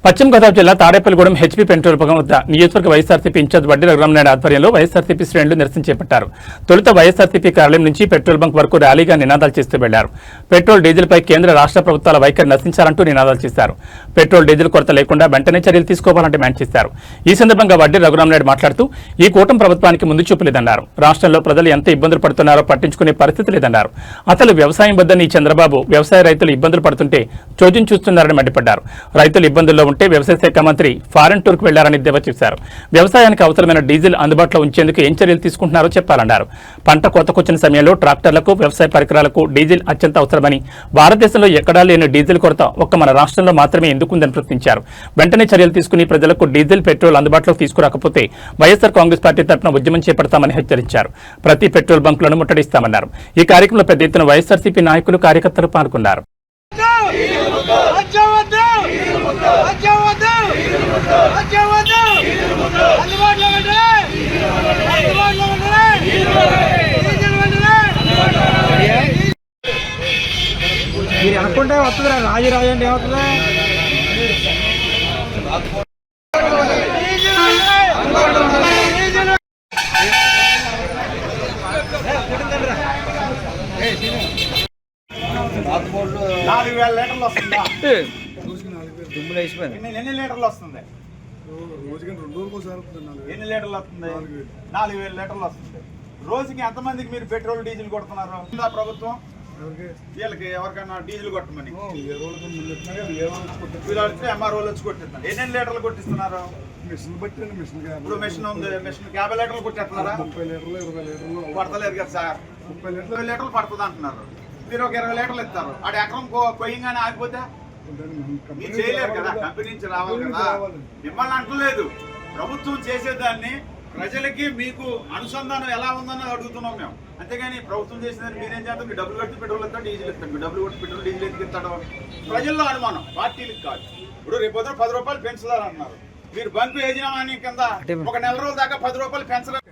పశ్చిమ గోదావరి జిల్లా Tadepalligudem HP petrol bunk వద్ద నియోజకవర్గ వైఎస్ఆర్సీపీ ఇన్ఛార్జ్ వడ్డీ రఘురామనాయుడు ఆధ్వర్యంలో వైఎస్ఆర్సీపీ శ్రేణులు నిరసన చేపట్టారు. తొలుత వైఎస్ఆర్సీపీ కార్యాలయం నుంచి పెట్రోల్ బంక్ వరకు ర్యాలీగా నినాదాలు చేస్తూ వెళ్లారు. పెట్రోల్ డీజిల్పై కేంద్ర రాష్ట్ర ప్రభుత్వాల వైఖరి నశించాలంటూ నినాదాలు చేశారు. పెట్రోల్ డీజిల్ కొరత లేకుండా వెంటనే చర్యలు తీసుకోవాలని డిమాండ్ చేశారు. ఈ సందర్భంగా వడ్డీ రఘురామనాయుడు మాట్లాడుతూ ఈ కూటమి ప్రభుత్వానికి ముందు చూపు లేదన్నారు. రాష్ట్రంలో ప్రజలు ఎంత ఇబ్బందులు పడుతున్నారో పట్టించుకునే పరిస్థితి లేదన్నారు. అసలు వ్యవసాయం వద్దని చంద్రబాబు వ్యవసాయ రైతులు ఇబ్బందులు పడుతుంటే చోద్యం చూస్తున్నారని మండిపడ్డారు. రైతులు ఇబ్బందుల్లో ఉంటే వ్యవసాయ శాఖ మంత్రి ఫారెన్ టూర్కు వెళ్లారని దేవా చేశారు. వ్యవసాయానికి అవసరమైన డీజిల్ అందుబాటులో ఉంచేందుకు ఏం చర్యలు తీసుకుంటున్నారో చెప్పాలన్నారు. పంట కోతకొచ్చిన సమయంలో ట్రాక్టర్లకు వ్యవసాయ పరికరాలకు డీజిల్ అత్యంత అవసరమని, భారతదేశంలో ఎక్కడా లేని డీజిల్ కొరత ఒక్క మన రాష్ట్రంలో మాత్రమే ఎందుకుందని ప్రశ్నించారు. వెంటనే చర్యలు తీసుకుని ప్రజలకు డీజిల్ పెట్రోల్ అందుబాటులోకి తీసుకురాకపోతే వైఎస్ఆర్ కాంగ్రెస్ పార్టీ తరఫున ఉద్యమం చేపడతామని హెచ్చరించారు. ప్రతి పెట్రోల్ బంకులను ముట్టడిస్తామన్నారు. ఈ కార్యక్రమంలో పెద్ద ఎత్తున వైఎస్ఆర్సీపీ నాయకులు, కార్యకర్తలు పాల్గొన్నారు. మీరు అనుకుంటే వస్తుందిరా, రాజు అంటే ఏమవుతుందా? ఎన్ని లీటర్లు వస్తుంది? ఎన్ని లీటర్లు వస్తుంది? 4,000 లీటర్లు వస్తుంది. రోజుకి ఎంతమందికి మీరు పెట్రోల్ డీజిల్ కొడుతున్నారు? ప్రభుత్వం వీళ్ళకి ఎవరికైనా డీజిల్ కొట్టమని ఎంఆర్ఓలు వచ్చి కొట్టిస్తున్నారు. ఎన్ని లీటర్లు కొట్టిస్తున్నారు? ఇప్పుడు మిషన్ ఉంది, మిషన్ 50 లీటర్లు కొట్టేస్తున్నారా? 30 లీటర్లు 20 లీటర్లు పడతలేదు కదా సార్. 30 లీటర్లు పడుతుంది అంటున్నారు. మీరు ఒక 20 లీటర్లు ఇస్తారు. అటు ఎకరం కొయ్యంగానే ఆగిపోతే మీరు చేయలేరు కదా. కంపెనీ నుంచి రావాలి కదా. మిమ్మల్ని అంటలేదు, ప్రభుత్వం చేసేదాన్ని ప్రజలకి మీకు అనుసంధానం ఎలా ఉందని అడుగుతున్నాం మేము. అంతేగాని ప్రభుత్వం చేసేదాన్ని మీరేం చేస్తాం? మీ డబ్బులు కట్టి పెట్రోల్ ఇస్తాం, డీజిల్ ఇస్తాం. మీ డబ్బులు కొట్టి పెట్రోల్ డీజిల్ ఎందుకు ఇస్తాడు? ప్రజల్లో అనుమానం, పార్టీలకు కాదు. ఇప్పుడు రేపు 10 రూపాయలు పెంచుతారు అన్నారు. మీరు బంకు యజమాని కింద ఒక నెల రోజుల దాకా 10 రూపాయలు పెంచలేదు.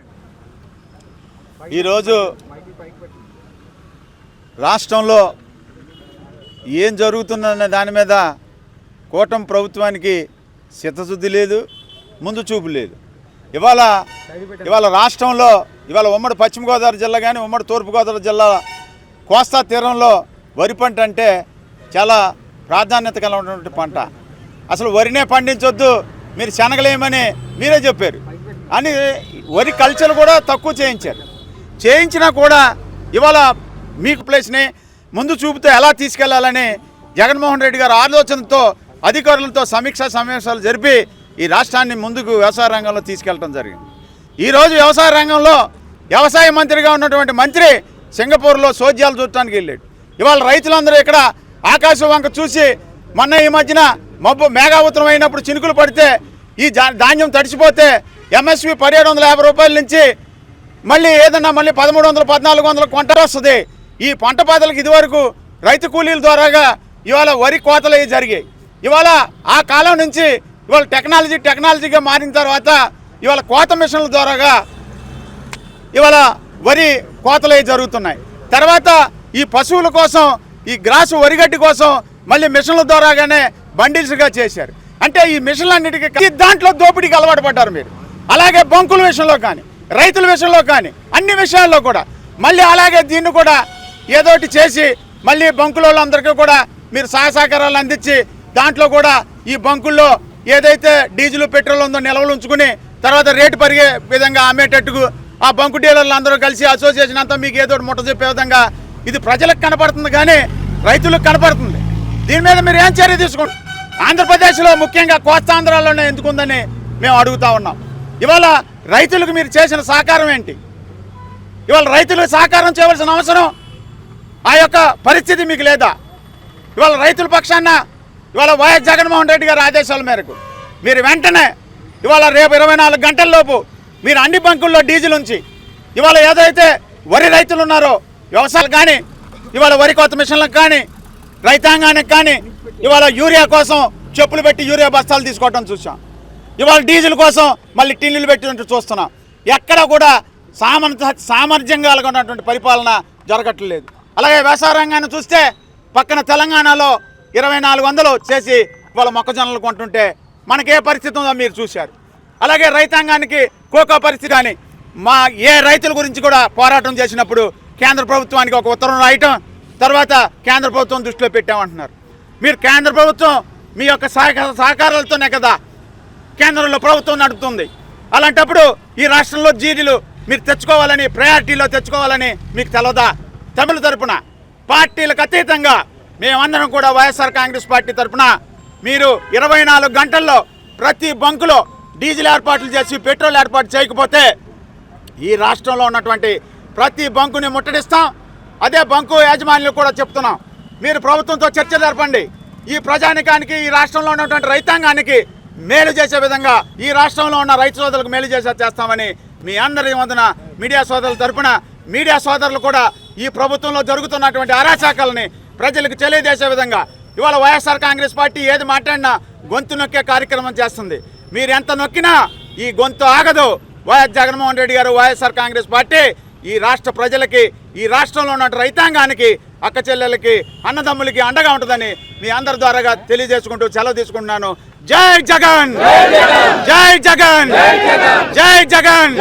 ఈరోజు రాష్ట్రంలో ఏం జరుగుతుందన్న దాని మీద కూటమి ప్రభుత్వానికి చిత్తశుద్ధి లేదు, ముందు చూపు లేదు. ఇవాళ రాష్ట్రంలో ఇవాళ ఉమ్మడి పశ్చిమ గోదావరి జిల్లా కానీ ఉమ్మడి తూర్పుగోదావరి జిల్లా కోస్తా తీరంలో వరి పంట అంటే చాలా ప్రాధాన్యత కలిగినటువంటి పంట. అసలు వరినే పండించొద్దు, మీరు శనగలేమని మీరే చెప్పారు అని వరి కల్చర్ కూడా తక్కువ చేయించినా కూడా ఇవాళ మీకు ప్లేస్ని ముందు చూపుతో ఎలా తీసుకెళ్లాలని జగన్మోహన్ రెడ్డి గారు ఆలోచనతో అధికారులతో సమావేశాలు జరిపి ఈ రాష్ట్రాన్ని ముందుకు వ్యవసాయ రంగంలో తీసుకెళ్ళడం జరిగింది. ఈరోజు వ్యవసాయ రంగంలో వ్యవసాయ మంత్రిగా ఉన్నటువంటి మంత్రి సింగపూర్లో సోద్యాలు చూడటానికి వెళ్ళాడు. ఇవాళ రైతులందరూ ఇక్కడ ఆకాశం వంక చూసి మొన్న ఈ మధ్యన మబ్బు మేఘావృతం అయినప్పుడు చినుకులు పడితే ఈ ధాన్యం తడిసిపోతే ఎంఎస్పి 1750 రూపాయల నుంచి మళ్ళీ 1300 1400 కొంట వస్తుంది. ఈ పంట పాతలకు ఇదివరకు రైతు కూలీల ద్వారాగా ఇవాళ వరి కోతలు జరిగాయి. ఇవాళ ఆ కాలం నుంచి ఇవాళ టెక్నాలజీగా మారిన తర్వాత ఇవాళ కోత మిషన్ల ద్వారాగా ఇవాళ వరి కోతలు జరుగుతున్నాయి. తర్వాత ఈ పశువుల కోసం ఈ గ్రాసు వరిగడ్డి కోసం మళ్ళీ మిషన్ల ద్వారాగానే బండిల్స్గా చేశారు. అంటే ఈ మిషన్లన్నిటికీ దాంట్లో దోపిడీకి అలవాటు పడ్డారు మీరు. అలాగే బంకుల విషయంలో కానీ రైతుల విషయంలో కానీ అన్ని విషయాల్లో కూడా మళ్ళీ అలాగే దీన్ని కూడా ఏదోటి చేసి మళ్ళీ బంకుల వాళ్ళందరికీ కూడా మీరు సహకారాలు అందించి దాంట్లో కూడా ఈ బంకుల్లో ఏదైతే డీజిల్ పెట్రోల్ ఉందో నిల్వలు ఉంచుకుని తర్వాత రేటు పెరిగే విధంగా అమ్మేటట్టుకు ఆ బంకు డీలర్లు అందరూ కలిసి అసోసియేషన్ అంతా మీకు ఏదో ముట్ట చెప్పే విధంగా ఇది ప్రజలకు కనపడుతుంది కానీ రైతులకు కనపడుతుంది. దీని మీద మీరు ఏం చర్య తీసుకోండి. ఆంధ్రప్రదేశ్లో ముఖ్యంగా కోస్తాంధ్రాలోనే ఎందుకుందని మేము అడుగుతా ఉన్నాం. ఇవాళ రైతులకు మీరు చేసిన సహకారం ఏంటి? ఇవాళ రైతులకు సహకారం చేయవలసిన అవసరం ఆ యొక్క పరిస్థితి మీకు లేదా? ఇవాళ రైతుల పక్షాన ఇవాళ వైఎస్ జగన్మోహన్ రెడ్డి గారి ఆదేశాల మేరకు మీరు వెంటనే ఇవాళ రేపు 24 గంటల్లోపు మీరు అన్ని బంకుల్లో డీజిల్ ఉంచి ఇవాళ ఏదైతే వరి రైతులు ఉన్నారో వ్యవసాయాలు కానీ ఇవాళ వరి కోత మిషన్లకు కానీ రైతాంగానికి కానీ ఇవాళ యూరియా కోసం చెప్పులు పెట్టి యూరియా బస్తాలు తీసుకోవడం చూసాం. ఇవాళ డీజిల్ కోసం మళ్ళీ టిన్నులు పెట్టినట్టు చూస్తున్నాం. ఎక్కడ కూడా సామర్థ్యంగా ఉన్నటువంటి పరిపాలన జరగట్లేదు. అలాగే వ్యవసాయ రంగాన్ని చూస్తే పక్కన తెలంగాణలో 2400 చేసి రూపాయల మొక్కజొన్నలు కొంటుంటే మనకే పరిస్థితి ఉందో మీరు చూశారు. అలాగే రైతాంగానికి కోకో పరిస్థితి కానీ ఏ రైతుల గురించి కూడా పోరాటం చేసినప్పుడు కేంద్ర ప్రభుత్వానికి ఒక ఉత్తరం రాయటం, తర్వాత కేంద్ర ప్రభుత్వం దృష్టిలో పెట్టామంటున్నారు. మీరు కేంద్ర ప్రభుత్వం మీ యొక్క సహకారాలతోనే కదా కేంద్రంలో ప్రభుత్వం నడుపుతుంది. అలాంటప్పుడు ఈ రాష్ట్రంలో జీడీలు మీరు తెచ్చుకోవాలని, ప్రయారిటీలో తెచ్చుకోవాలని మీకు తెలవదా? తమిళ తరపున పార్టీలకు అతీతంగా మేమందరం కూడా వైఎస్ఆర్ కాంగ్రెస్ పార్టీ తరపున మీరు 24 గంటల్లో ప్రతి బంకులో డీజిల్ ఏర్పాట్లు చేసి పెట్రోల్ ఏర్పాటు చేయకపోతే ఈ రాష్ట్రంలో ఉన్నటువంటి ప్రతి బంకుని ముట్టడిస్తాం. అదే బంకు యాజమాన్యులు కూడా చెప్తున్నాం, మీరు ప్రభుత్వంతో చర్చ జరపండి. ఈ ప్రజానికానికి, ఈ రాష్ట్రంలో ఉన్నటువంటి రైతాంగానికి మేలు చేసే విధంగా ఈ రాష్ట్రంలో ఉన్న రైతు సోదరులకు మేలు చేస్తామని మీ అందరి వందన మీడియా సోదరుల తరపున మీడియా సోదరులు కూడా ఈ ప్రభుత్వంలో జరుగుతున్నటువంటి అరాచకాలని ప్రజలకు తెలియజేసే విధంగా ఇవాళ వైఎస్ఆర్ కాంగ్రెస్ పార్టీ ఏది మాట్లాడినా గొంతు నొక్కే కార్యక్రమం చేస్తుంది. మీరు ఎంత నొక్కినా ఈ గొంతు ఆగదు. వైఎస్ జగన్మోహన్ రెడ్డి గారు, వైఎస్ఆర్ కాంగ్రెస్ పార్టీ ఈ రాష్ట్ర ప్రజలకి, ఈ రాష్ట్రంలో ఉన్న రైతాంగానికి, అక్క చెల్లెలకి, అన్నదమ్ములకి అండగా ఉంటుందని మీ అందరి ద్వారాగా తెలియజేసుకుంటూ సెలవు తీసుకుంటున్నాను. జై జగన్, జై జగన్, జై జగన్.